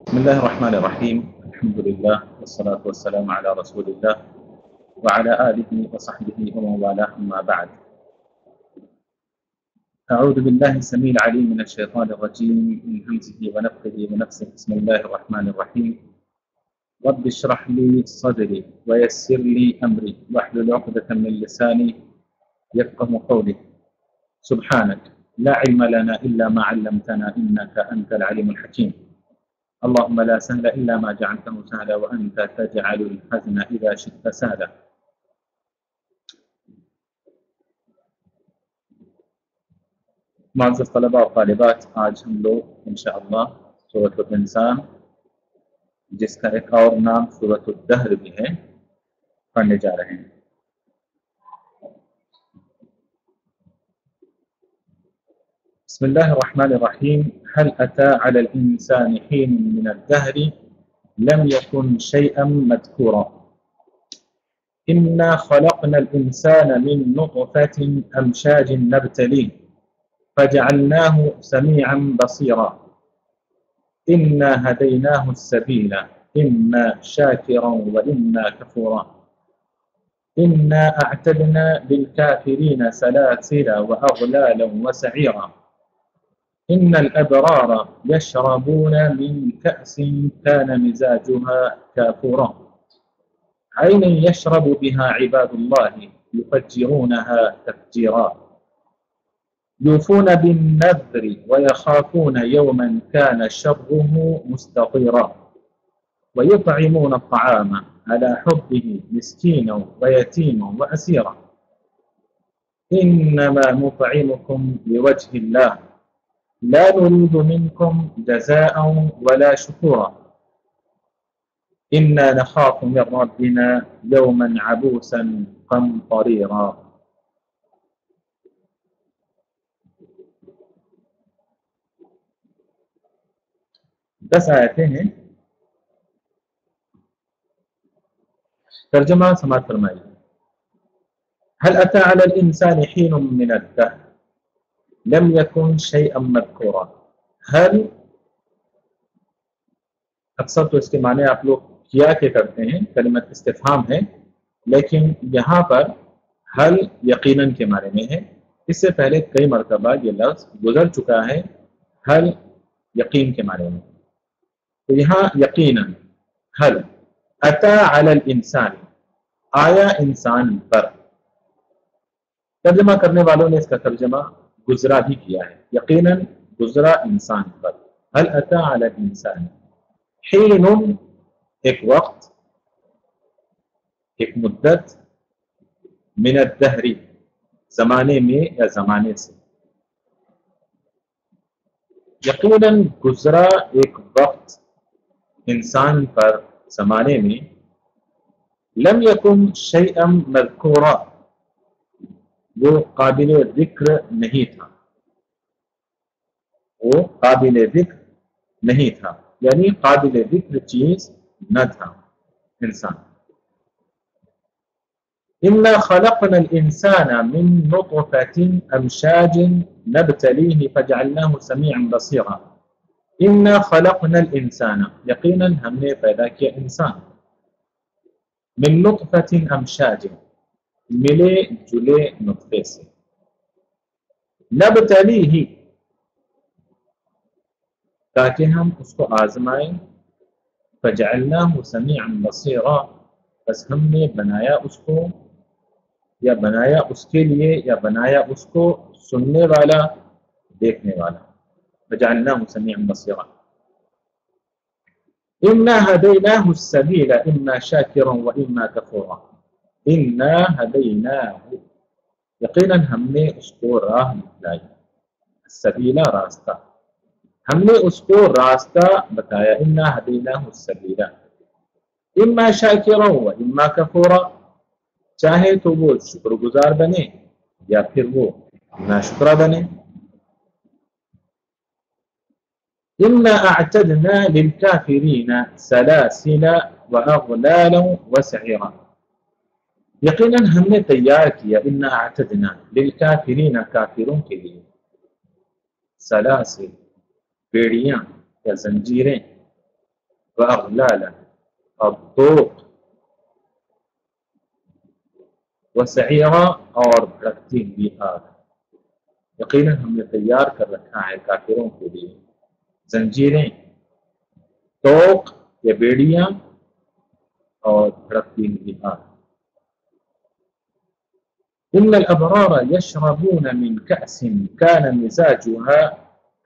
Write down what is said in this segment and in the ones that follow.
بسم الله الرحمن الرحيم. الحمد لله والصلاة والسلام على رسول الله وعلى آله وصحبه ومن والاه، أما بعد. أعوذ بالله السميع العليم من الشيطان الرجيم من همزه ونفخه ونفسه. بسم الله الرحمن الرحيم. رب اشرح لي صدري ويسر لي أمري واحلل عقدة من لساني يفقه قولي. سبحانك لا علم لنا إلا ما علمتنا إنك أنت العليم الحكيم. اللهم لا سهل إلا ما جعلته سهلا وأنت تجعل الحزن إذا شئت سهلا. معزز طلباء اور طالبات، آج ہم لوگ انشاءاللہ سورۃ الانسان، جس کا ایک اور نام سورۃ الدہر بھی ہے، پڑھنے جا رہے ہیں۔ بسم الله الرحمن الرحيم. هل أتى على الإنسان حين من الدهر لم يكن شيئا مذكورا. إنا خلقنا الإنسان من نطفة أمشاج نبتليه فجعلناه سميعا بصيرا. إنا هديناه السبيل إما شاكرا وإما كفورا. إنا أعتدنا للكافرين سلاسل وأغلالا وسعيرا. إن الأبرار يشربون من كأس كان مزاجها كافورا. عينا يشرب بها عباد الله يفجرونها تفجيرا. يوفون بالنذر ويخافون يوما كان شره مستطيرا. ويطعمون الطعام على حبه مسكينا ويتيما وأسيرا. إنما نطعمكم لوجه الله لا نريد منكم جزاء ولا شكورا. إنا نخاف من ربنا يوما عبوسا قمطريرا. دس آیتیں ہیں، ترجمہ سماعت فرمائیے۔ هل أتى على الإنسان حين من الدهر لم يكن شيئا مذكورا. هل اکثر تو اس کے معنی آپ لوگ کیا کہ کرتے ہیں، کلمت استفہام ہے، لیکن یہاں پر حل یقیناً کے معنی میں ہے۔ اس سے پہلے کئی مرتبہ یہ لفظ گزر چکا ہے حل یقین کے معنی میں، تو یہاں یقیناً حل اتا علی الانسان، آیا انسان پر۔ ترجمہ کرنے والوں نے اس کا ترجمہ گزرا بھی کیا ہے، یقیناً گزرا انسان پر۔ هل اتا علی الانسان، حین ایک وقت، ایک مدت، من الدہر زمانے میں یا زمانے سے، یقیناً گزرا ایک وقت انسان پر زمانے میں، لم یکن شیئا مذکورا، وہ قابل ذکر نہیں تھا، وہ قابل ذکر نہیں تھا، یعنی قابل ذکر چیز نہ تھا انسان۔ إنا خلقنا الإنسان من نطفة أمشاج نبتليه فجعلناه سميعا بصيرا. إنا خلقنا الإنسان، یقینا ہم نے پیدا کیا انسان، من نطفة أمشاج، ملے جلے نطفے سے، نبتلیہ، تاکہ ہم اس کو آزمائیں، فجعلناه سميعا بصيرا، بس ہم نے بنایا اس کو، یا بنایا اس کے لیے، یا بنایا اس کو سننے والا، دیکھنے والا، فجعلناه سميعا بصيرا۔ إنا هديناه السبيل إما شاكرا وإما كفورا. إنا هديناه، یقیناً ہم نے اس کو راہ بتلائی، السبیل راستہ، ہم نے اس کو راستہ بتایا، إنا هديناه السبيل إما شاكرا وإما كفورا، چاہے تو وہ شکر گزار بنے یا پھر وہ ناشکرہ بنے۔ إنا أعتدنا للكافرين سلاسل وأغلالا وسعيرا، یقیناً ہم نے تیار کیا، إنا أعتدنا للكافرين، کافروں کے لیے، سلاسل، بیڑیاں یا زنجیریں، وأغلالا اور توق وسعیرا اور بھڑکتی ہوئی آگ. یقیناً ہم نے تیار کر رکھا ہے کافروں کے لیے زنجیریں، توق یا بیڑیاں اور بھڑکتی ہوئی آگ. ان الابرار يشربون من كأس كان مزاجها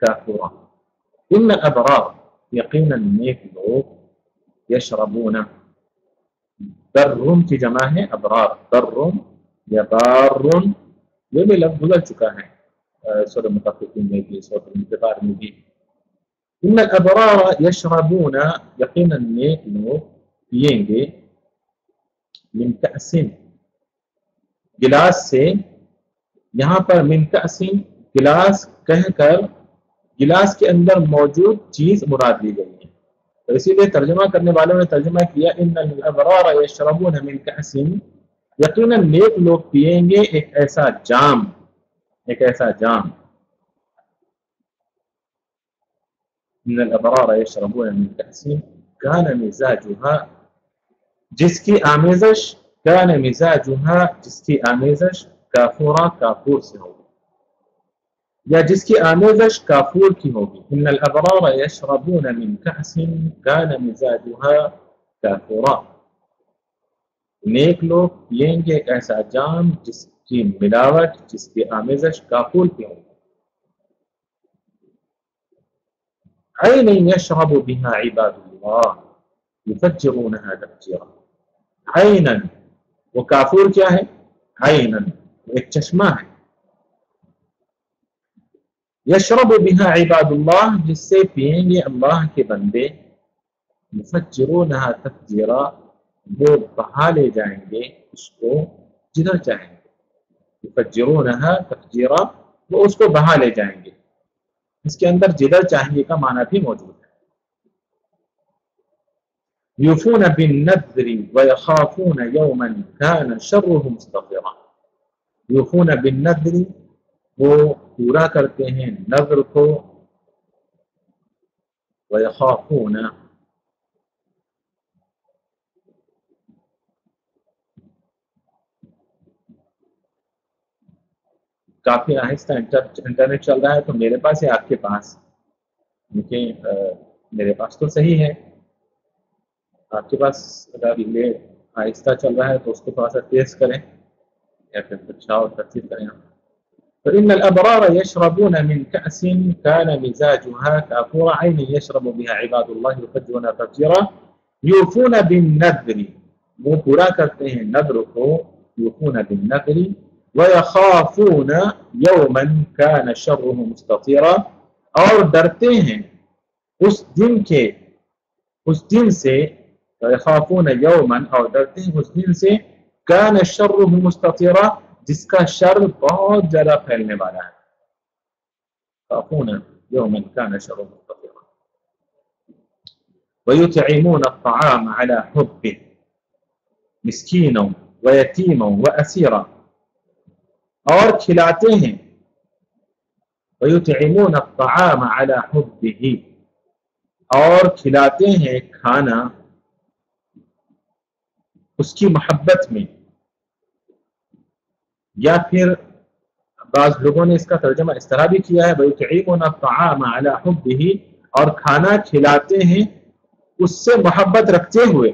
كافورا. ان الابرار یقیناً نیک لوگ یشربون، در کی جمع ہے ابرار، در یا بار، یہ بھی لفظ گزر چکا ہے سورہ مطففین میں بھی، سورہ انفطار میں بھی. ان الابرار یشربون، یقیناً نیک لوگ پیئیں گے، من کأس گلاس سے. یہاں پر من کأس گلاس کہہ کر گلاس کے اندر موجود چیز مراد لی گئی ہے، تو اسی لیے ترجمہ کرنے والوں نے ترجمہ کیا ان الابرار یشربون من کأس، یقیناً نیک لوگ پیئیں گے ایک ایسا جام، ایک ایسا جام. ان الابرار یشربون من کأس کان مزاجها، جس کی آمیزش، کان مزاجها جس کی آمیزش کافورا کافور سے ہوگی، یا جس کی آمیزش کافور کی ہوگی. ان الابرار یشربون من کأس کان مزاجها کافورا، نیک لوگ پئیں گے ایک ایسا جام جس کی ملاوٹ، جس کی آمیزش کافور کی ہوگی. عین یشرب بها عباد اللہ یفجرونها تفجیرا. عینا، وہ کافور کیا ہے؟ عینا ایک چشمہ ہے. یشرب بها عباد اللہ، جس سے پئیں گے اللہ کے بندے. یفجرونها تفجیرا، وہ بہا لے جائیں گے اس کو جدھر چاہیں گے. یفجرونها تفجیرا، وہ اس کو بہا لے جائیں گے. اس کے اندر جدھر چاہیں گے کا معنی بھی موجود ہے. یوفون بالنذر ویخافون یوما کان شره مستطیرا. یوفون بالنذر، وہ پورا کرتے ہیں نذر کو، ویخافون کافی آہستہ انٹرنیٹ چل رہا ہے تو میرے پاس ہے آپ کے پاس؟ کیونکہ میرے پاس تو صحیح ہے، آپ کے پاس اگر یہ آہستہ چل رہا ہے تو اس کو تھوڑا سا تیز کریں یا پھر کچھ اور ترتیب کریں. فإن الأبرار يشربون من كأس كان مزاجها كافورا عين يشرب بها عباد الله يفجرونها تفجيرا. يوفون بالنذر، وہ پورا کرتے ہیں نذر کو، يوفون بالنذر ويخافون يوما كان شره مستطيرا، اور ڈرتے ہیں اس دن کے، اس دن سے، ويخافون يوما اور ڈرتے ہیں اس دن سے، كان شره مستطيرا جس کا شر بہت زیادہ پھیلنے والا ہے. يخافون يوما كان شره مستطيرا. ويطعمون الطعام على حبه مسكينا ويتيما وأسيرا، اور کھلاتے ہیں. ويطعمون الطعام على حبه، اور کھلاتے ہیں کھانا اس کی محبت میں. یا پھر بعض لوگوں نے اس کا ترجمہ اس طرح بھی کیا ہے وَيُطْعِمُونَ الطَّعَامَ عَلَى حُبِّهِ، اور کھانا کھلاتے ہیں اس سے محبت رکھتے ہوئے.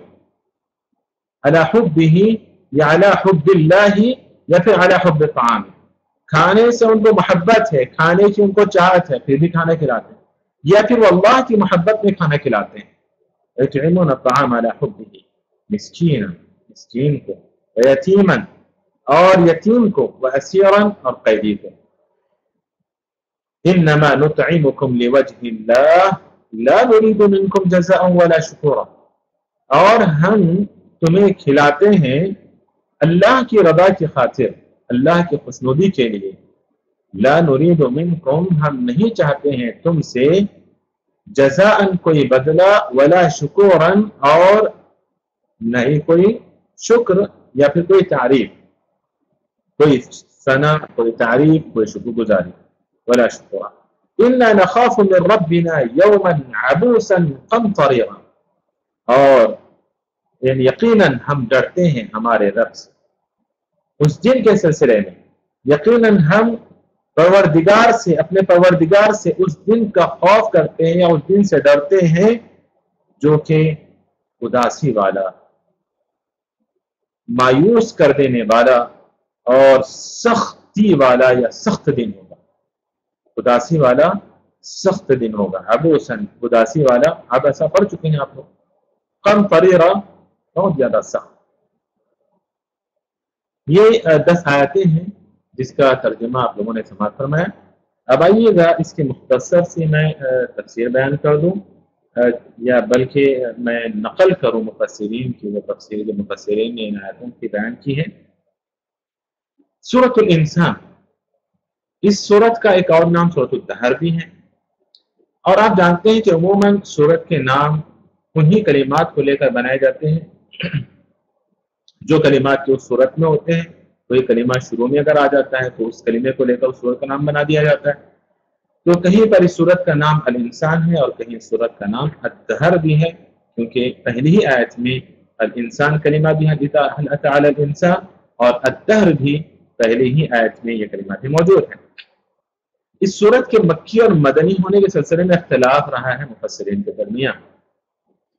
عَلَى حُبِّهِ یا عَلَى حُبِّ اللَّهِ یا پھر عَلَى حُبِّ الطَّعَامِ، کھانے سے ان کو محبت ہے، کھانے کی ان کو چاہت ہے پھر بھی کھانا کھلاتے ہیں، یا پھر وہ اللہ کی محبت میں کھانا کھلاتے ہیں. وَيُطْعِمُونَ الطَّعَامَ عَلَى حُبِّهِ مسکینا، مسکین کو، وَيَتِيمًا اور یتیم کو، وَأَسِيرًا اور قیدی کو. إِنَّمَا نُطْعِمُكُمْ لِوَجْهِ اللَّهِ لَا نُرِيدُ مِنْكُمْ جَزَاءً وَلَا شُكُورًا، اور ہم تمہیں کھلاتے ہیں اللہ کی رضا کی خاطر، اللہ کی خوشنودی کے لیے. لا نريد منکم، ہم نہیں چاہتے ہیں تم سے، جزاءً کوئی بدلہ، ولا شکورًا اور نہیں کوئی شکر یا پھر کوئی تعریف، کوئی ثنا، کوئی تعریف، کوئی شکر گزاری. ولا شکورا. إنا نخاف من ربنا يوما عبوسا قمطريرا. اور یعنی یقیناً ہم ڈرتے ہیں ہمارے رب سے اس دن کے سلسلے میں، یقیناً ہم پروردگار سے، اپنے پروردگار سے اس دن کا خوف کرتے ہیں یا اس دن سے ڈرتے ہیں جو کہ اداسی والا، مایوس کر دینے والا اور سختی والا یا سخت دن ہوگا۔ اداسی والا سخت دن ہوگا، عبوسن، اداسی والا، آپ ایسا پڑھ چکے ہیں آپ لوگ، کم فریرہ، بہت زیادہ سخت۔ یہ 10 آیتیں ہیں جس کا ترجمہ آپ لوگوں نے سماعت فرمایا۔ اب آئیے گا اس کے مختصر سے میں تفسیر بیان کر دوں، یا بلکہ میں نقل کروں مفسرین کی وہ تفسیر جو مفسرین نے ان آیتوں کی بیان کی ہے۔ سورۃ الانسان، اس سورت کا ایک اور نام سورۃ الدہر بھی ہے، اور آپ جانتے ہیں کہ عموماً سورت کے نام انہی کلمات کو لے کر بنائے جاتے ہیں جو کلمات جو سورت میں ہوتے ہیں۔ کوئی کلمہ شروع میں اگر آ جاتا ہے تو اس کلمے کو لے کر اس سورت کا نام بنا دیا جاتا ہے۔ تو کہیں پر اس سورت کا نام الانسان ہے اور کہیں اس سورت کا نام الدہر بھی ہے، کیونکہ پہلی ہی آیت میں الانسان کلمہ بھی ہے، هل اتى على الانسان، اور الدہر بھی پہلی ہی آیت میں یہ کلمات بھی موجود ہیں۔ اس سورت کے مکی اور مدنی ہونے کے سلسلے میں اختلاف رہا ہے مفسرین کے درمیان۔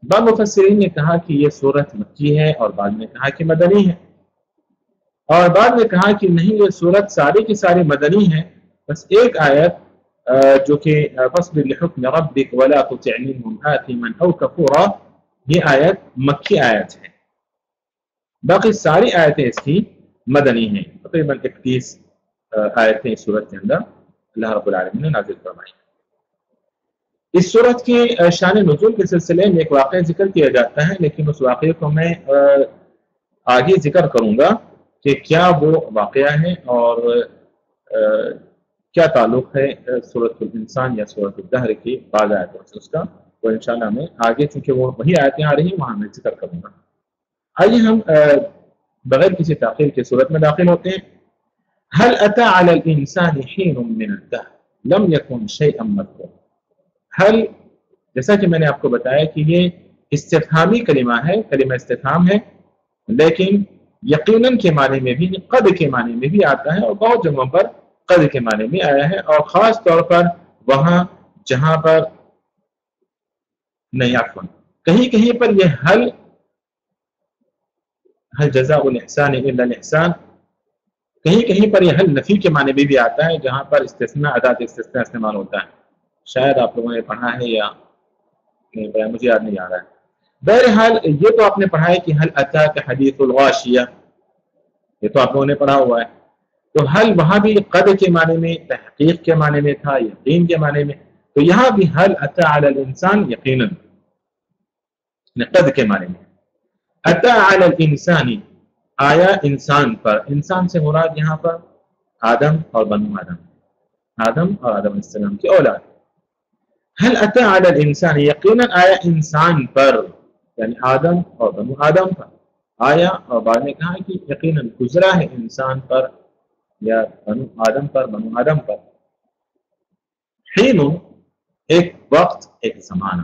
بعض مفسرین نے کہا کہ یہ سورت مکی ہے اور بعض نے کہا کہ مدنی ہے، اور بعد نے کہا کہ نہیں، یہ سورت ساری کی ساری مدنی ہے، بس ایک آیت جو کہ فاصبر لحکم ربک ولا تطع منهم آثما او کفورا، یہ آیت مکی آیت ہے، باقی ساری آیتیں اس کی مدنی ہیں۔ تقریباً 31 آیتیں اس سورت کے اندر اللہ رب العالمین نے نازل فرمائی۔ اس سورت کے شان نزول کے سلسلے میں ایک واقعہ ذکر کیا جاتا ہے، لیکن اس واقعے کو میں آگے ذکر کروں گا کہ کیا وہ واقعہ ہے اور کیا تعلق ہے سورۃ الانسان یا سورۃ الدہر کی بعض آیتوں سے اس کا، وہ انشاءاللہ میں آگے، چونکہ وہ وہی آیتیں آ رہی ہیں وہاں میں ذکر کروں گا۔ آئیے ہم بغیر کسی تاخیر کے سورت میں داخل ہوتے ہیں۔ هل اتى على الانسان حين من الدهر لم يكن شيئا مذكورا۔ هل، جیسا کہ میں نے آپ کو بتایا کہ یہ استفہامی کلمہ ہے، کلمہ استفہام ہے، لیکن یقیناً کے معنی میں بھی، قد کے معنی میں بھی آتا ہے، اور بہت جگہوں پر قد کے معنی میں آیا ہے، اور خاص طور پر وہاں جہاں پر نہیں، عفوا، کہیں کہیں پر یہ حل جزاء الاحسان الا الاحسان، کہیں کہیں پر یہ حل نفی کے معنی میں بھی آتا ہے، جہاں پر استثناء، اداۃ استثناء استعمال ہوتا ہے۔ شاید آپ لوگوں نے پڑھا ہے یا نہیں، مجھے یاد نہیں آ رہا ہے۔ بہرحال یہ تو آپ نے پڑھا ہے کہ حل اتاک حدیث الغاشیہ، یہ تو آپ لوگوں نے پڑھا ہوا ہے۔ تو حل وہاں بھی قد کے معنی میں، تحقیق کے معنی میں تھا، یقین کے معنی میں، تو یہاں بھی حل اتی علی الانسان یقیناً قد کے معنی میں۔ اتی علی الانسان، آیا انسان پر، انسان سے مراد یہاں پر آدم اور بنو آدم، آدم اور آدم علیہ السلام کی اولاد۔ حل اتی علی الانسان، یقیناً آیا انسان پر، یعنی آدم اور بنو آدم پر آیا، اور بعد نے کہا کہ یقیناً گزرا ہے انسان پر یا بنو آدم پر، بنو آدم پر، حین، ایک وقت، ایک زمانہ۔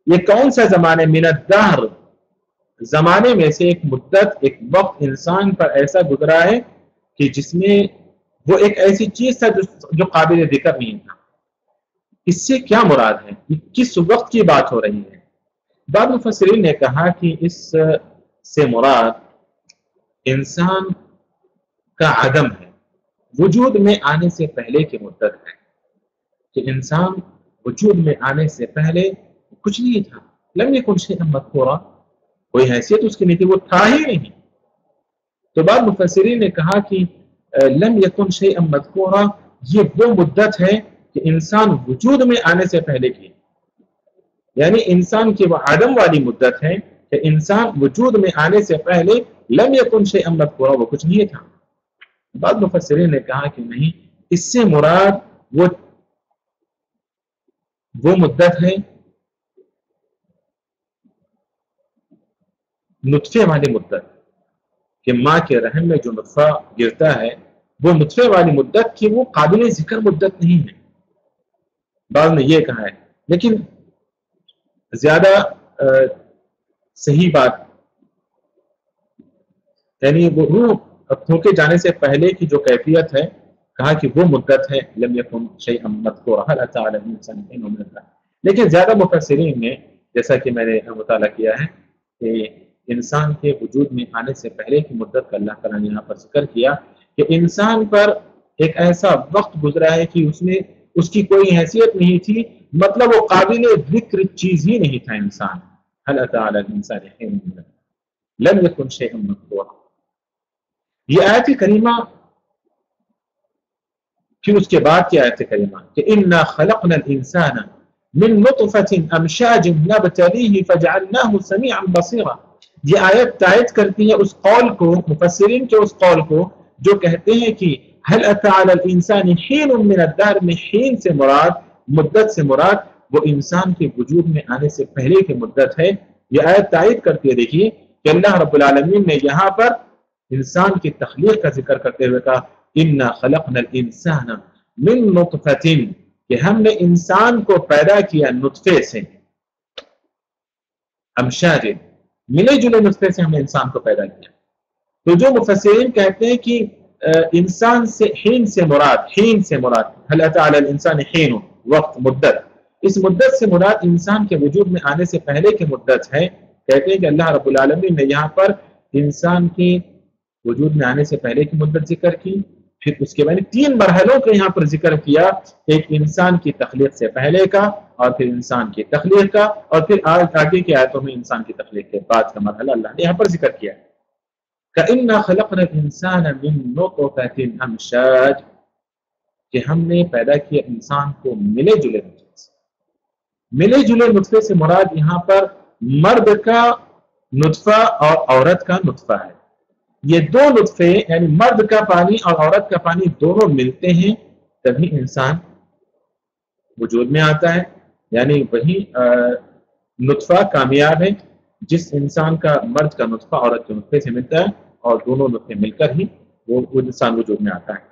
یہ کون سا زمانے؟ من الدہر، زمانے میں سے ایک مدت، ایک وقت انسان پر ایسا گزرا ہے کہ جس میں وہ ایک ایسی چیز تھا جو قابل ذکر نہیں تھا۔ اس سے کیا مراد ہے؟ کس وقت کی بات ہو رہی ہے؟ بعض مفسرین نے کہا کہ اس سے مراد انسان کا عدم ہے، وجود میں آنے سے پہلے کی مدت ہے، کہ انسان وجود میں آنے سے پہلے کچھ نہیں تھا، لم یکن شیئا مذکورا، کوئی حیثیت اس کی نہیں تھی، وہ تھا ہی نہیں۔ تو بعض مفسرین نے کہا کہ لم یکن شیئا مذکورا، یہ وہ مدت ہے کہ انسان وجود میں آنے سے پہلے کی، یعنی انسان کی وہ عدم والی مدت ہے کہ انسان وجود میں آنے سے پہلے لم یکن شیئا مذکورا، وہ کچھ نہیں تھا۔ بعض مفسرین نے کہا کہ نہیں، اس سے مراد وہ مدت ہے نطفے والی مدت، کہ ماں کے رحم میں جو نطفہ گرتا ہے وہ نطفے والی مدت کی وہ قابل ذکر مدت نہیں ہے، بعض نے یہ کہا ہے، لیکن زیادہ صحیح بات، یعنی وہ روح پھونکے جانے سے پہلے کی جو کیفیت ہے، کہا کہ وہ مدت ہے لم یکن شیئا مذکورا هل اتى على الانسان حين من الدهر. لیکن زیادہ مفسرین نے، جیسا کہ میں نے مطالعہ کیا ہے، کہ انسان کے وجود میں آنے سے پہلے کی مدت کا اللہ تعالیٰ نے یہاں پر ذکر کیا کہ انسان پر ایک ایسا وقت گزرا ہے کہ اس میں اس کی کوئی حیثیت نہیں تھی، مطلب وہ قابل ذکر چیز ہی نہیں تھا انسان. هل اتى على الانسان حين من الدهر لم يكن شيئا مذکورا. یہ آیت کریمہ، پھر اس کے بعد کی آیت کریمہ کہ انا خلقنا الانسان من نطفة امشاج نبتليه فجعلناه سميعا بصيرا. یہ آیت تائید کرتی ہے اس قول کو، مفسرین کے اس قول کو جو کہتے ہیں کہ هل اتى على الانسان حين من الدهر میں حین سے مراد، مدت سے مراد وہ انسان کے وجود میں آنے سے پہلے کی مدت ہے. یہ آیت تائید کرتی ہے، دیکھیے کہ اللہ رب العالمین نے یہاں پر انسان کی تخلیق کا ذکر کرتے ہوئے کہا انا خلقنا الانسان من نطفة، کہ ہم نے انسان کو پیدا کیا نطفے سے، امشاج، ملے جلے نطفے سے ہم نے انسان کو پیدا کیا. تو جو مفسرین کہتے ہیں کہ انسان سے حین سے مراد هل اتى على الانسان حین، وقت، مدت، اس مدت سے مراد انسان کے وجود میں آنے سے پہلے کی مدت ہے. کہتے ہیں کہ اللہ رب العالمین نے یہاں پر انسان کی وجود میں آنے سے پہلے کی مدت ذکر کی، پھر اس کے بعد 3 مرحلوں کا یہاں پر ذکر کیا، ایک انسان کی تخلیق سے پہلے کا، اور پھر انسان کی تخلیق کا، اور پھر آگے کی آیتوں میں انسان کی تخلیق کے بعد کا مرحلہ اللہ نے یہاں پر ذکر کیا. كَإِنَّا خَلَقْنَا الْإِنسَانَ مِن نُطْفَةٍ أَمْشَاجٍ، کہ ہم نے پیدا کیا انسان کو ملے جلے نطفے سے. ملے جلے نطفے سے مراد یہاں پر مرد کا نطفہ اور عورت کا نطفہ ہے. یہ دو نطفے یعنی مرد کا پانی اور عورت کا پانی دونوں ملتے ہیں تبھی انسان وجود میں آتا ہے. یعنی وہی نطفہ کامیاب ہے جس انسان کا مرد کا نطفہ عورت کے نطفے سے ملتا ہے، اور دونوں نطفے مل کر ہی وہ انسان وجود میں آتا ہے.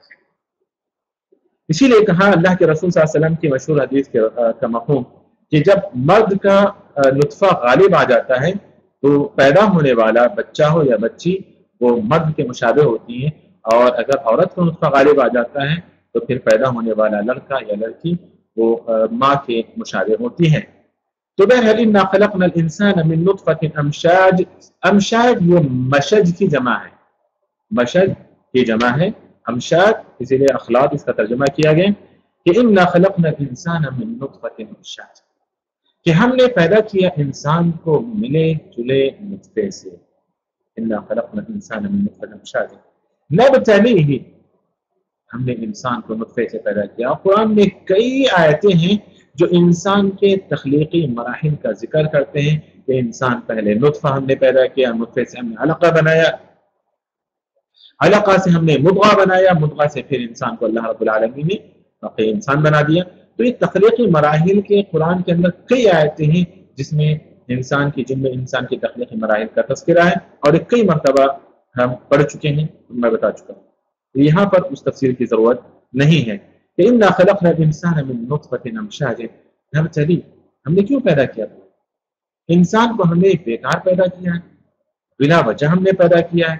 اسی لیے کہا اللہ کے رسول صلی اللہ علیہ وسلم کی مشہور حدیث کا مفہوم کہ جب مرد کا نطفہ غالب آ جاتا ہے تو پیدا ہونے والا بچہ ہو یا بچی وہ مرد کے مشابہ ہوتی ہیں، اور اگر عورت کا نطفہ غالب آ جاتا ہے تو پھر پیدا ہونے والا لڑکا یا لڑکی وہ ماں کے مشابہ ہوتی ہیں. تو بہرحال انا خلقنا الانسان من نطفة امشاج، امشاج یہ مشج کی جمع ہے، مشج کی جمع ہے امشاج، اسی لیے اخلاق اس کا ترجمہ کیا گیا کہ انا خلقنا الانسان من نطفة امشاج، کہ ہم نے پیدا کیا انسان کو ملے جلے نطفے سے. انا خلقنا الانسان من نطفة امشاج نبتلیہ، ہم نے انسان کو نطفے سے پیدا کیا. قرآن میں کئی آیتیں ہیں جو انسان کے تخلیقی مراحل کا ذکر کرتے ہیں کہ انسان پہلے نطفہ ہم نے پیدا کیا، نطفے سے ہم نے علقہ بنایا، علقہ سے ہم نے مضغہ بنایا، مضغہ سے پھر انسان کو اللہ رب العالمین نے واقعی انسان بنا دیا. تو یہ تخلیقی مراحل کے قرآن کے اندر کئی آیتیں ہیں جس میں انسان کی، جن میں انسان کی تخلیقی مراحل کا تذکرہ ہے، اور ایک کئی مرتبہ ہم پڑھ چکے ہیں، میں بتا چکا ہوں. یہاں پر اس تفسیر کی ضرورت نہیں ہے کہ انا خلقنا الانسان من نطفة امشاج نبتلیہ، ہم نے کیوں پیدا کیا؟ انسان کو ہم نے بیکار پیدا کیا ہے، بلا وجہ ہم نے پیدا کیا ہے،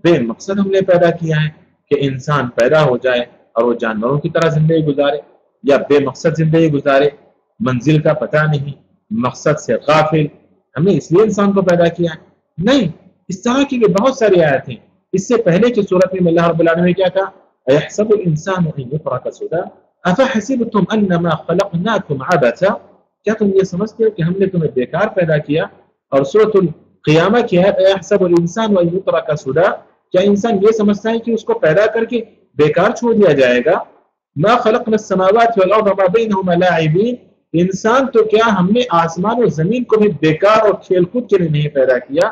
بے مقصد ہم نے پیدا کیا ہے کہ انسان پیدا ہو جائے اور وہ جانوروں کی طرح زندگی گزارے، یا بے مقصد زندگی گزارے، منزل کا پتہ نہیں، مقصد سے غافل. ہم نے اس لیے انسان کو پیدا کیا ہے؟ نہیں. اس طرح کی بہت ساری آیات ہیں. اس سے پہلے کی صورت میں اللہ رب العالمین نے کیا کہا؟ اَيَحْسَبُ الْإِنسَانُ أَن يُتْرَكَ سُدًى أَفَحَسِبْتُمْ أَنَّمَا خَلَقْنَاكُمْ عَبَثًا، کیا تم یہ سمجھتے ہو کہ ہم نے تمہیں بیکار پیدا کیا؟ اور سورۃ القیامہ کی ہے اَيَحْسَبُ الْإِنسَانُ أَن يُتْرَكَ سُدًى، کیا انسان یہ سمجھتا ہے کہ اس کو پیدا کر کے بیکار چھوڑ دیا جائے گا؟ مَا خَلَقْنَا السَّمَاوَاتِ وَالْأَرْضَ وَمَا بَيْنَهُمَا لَاعِبِينَ، انسان تو کیا ہم نے آسمان اور زمین کو بھی بیکار اور کھیل کود کے لیے نہیں پیدا کیا،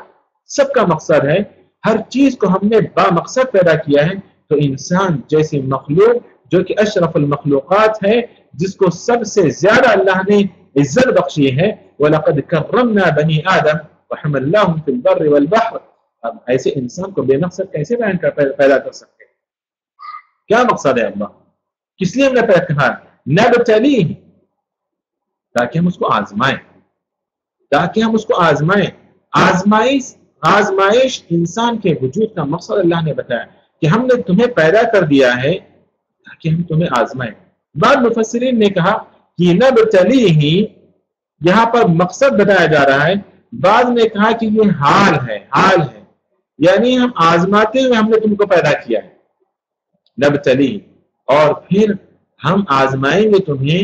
سب کا مقصد ہے، ہر چیز کو ہم نے با مقصد پیدا کیا ہے. تو انسان جیسی مخلوق جو کہ اشرف المخلوقات ہے، جس کو سب سے زیادہ اللہ نے عزت بخشی ہے، وَلَقَدْ كَرَّمْنَا بَنِي آدَمَ وَحَمَلْنَاهُمْ فِي الْبَرِّ وَالْبَحْرِ. اب ایسے انسان کو بے مقصد کیسے پیدا کر سکتے ہیں؟ کیا مقصد ہے اللہ؟ کس لیے ہم نے کہا نبتلیہ؟ تاکہ ہم اس کو آزمائیں، تاکہ ہم اس کو آزمائیں. آزمائش انسان کے وجود کا مقصد اللہ نے بتایا کہ ہم نے تمہیں پیدا کر دیا ہے تاکہ ہم تمہیں آزمائیں. بعض مفسرین نے کہا کہ نبتلیہ یہاں پر مقصد بتایا جا رہا ہے. بعض نے کہا کہ یہ حال ہے یعنی ہم آزماتے ہوئے ہم نے تم کو پیدا کیا ہے. نبتلی اور پھر ہم آزمائیں گے تمہیں.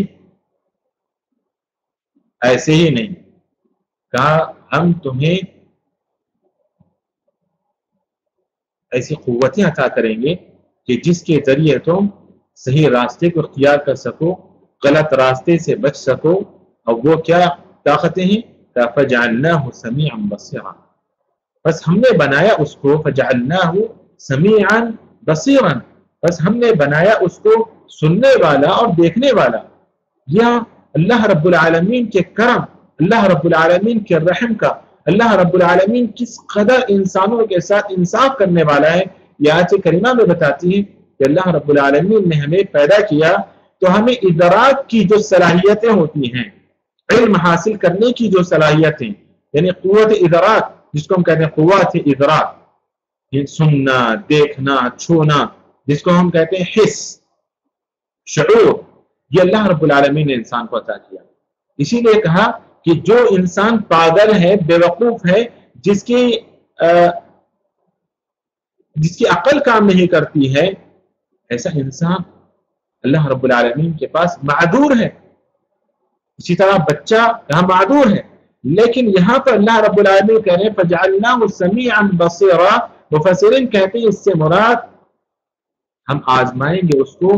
ایسے ہی نہیں کہا ہم تمہیں ایسی قوتیں عطا کریں گے کہ جس کے ذریعے تم صحیح راستے کو اختیار کر سکو, غلط راستے سے بچ سکو. اور وہ کیا طاقتیں ہیں؟ فَجَعَلْنَاهُ سَمِيعًا بَصِيرًا, بس ہم نے بنایا اس کو فَجَعَلْنَاهُ سَمِيعًا بَصِيرًا, بس ہم نے بنایا اس کو سننے والا اور دیکھنے والا. یا اللہ رب العالمین کے کرم, اللہ رب العالمین کے رحم کا, اللہ رب العالمین کس قدر انسانوں کے ساتھ انصاف کرنے والا ہے. یہ آیت کریمہ میں بتاتی ہے کہ اللہ رب العالمین نے ہمیں پیدا کیا تو ہمیں ادراک کی جو صلاحیتیں ہوتی ہیں, علم حاصل کرنے کی جو صلاحیتیں, یعنی قوت ادراک جس کو ہم کہتے ہیں قوت ادراک, سننا, دیکھنا, چھونا, جس کو ہم کہتے ہیں حس, شعور, یہ اللہ رب العالمین نے انسان کو عطا کیا. اسی لیے کہا کہ جو انسان پاگل ہے, بے وقوف ہے, جس کی عقل کام نہیں کرتی ہے, ایسا انسان اللہ رب العالمین کے پاس معذور ہے. اسی طرح بچہ یہاں معذور ہے, لیکن یہاں پر اللہ رب العالمین کہہ رہے ہیں فَجَعَلْنَاهُ سَمِيعًا بَصِيرًا. مفسرین کہتے ہیں اس سے مراد ہم آزمائیں گے اس کو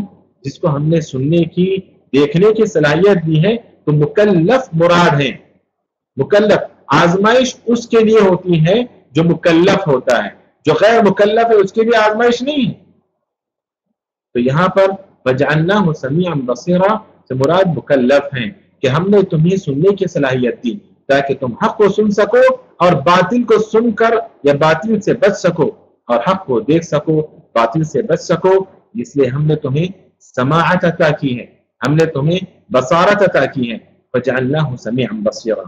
جس کو ہم نے سننے کی, دیکھنے کی صلاحیت دی ہے. تو مکلف مراد ہے. مکلف, آزمائش اس کے لیے ہوتی ہے جو مکلف ہوتا ہے, جو غیر مکلف ہے اس کے لیے آزمائش نہیں ہے. تو یہاں پر فَجَعَلْنَاهُ سَمِيعًا بَصِيرًا سے مراد مکلف ہیں کہ ہم نے تمہیں سننے کی صلاحیت دی تاکہ تم حق کو سن سکو اور باطل کو سن کر یا باطل سے بچ سکو, اور حق کو دیکھ سکو, باطل سے بچ سکو. اس لیے ہم نے تمہیں سماعت عطا کی ہے, ہم نے تمہیں بصارت عطا کی ہے. فَجَعَلْنَاهُ سَمِيعًا بَصِيرًا.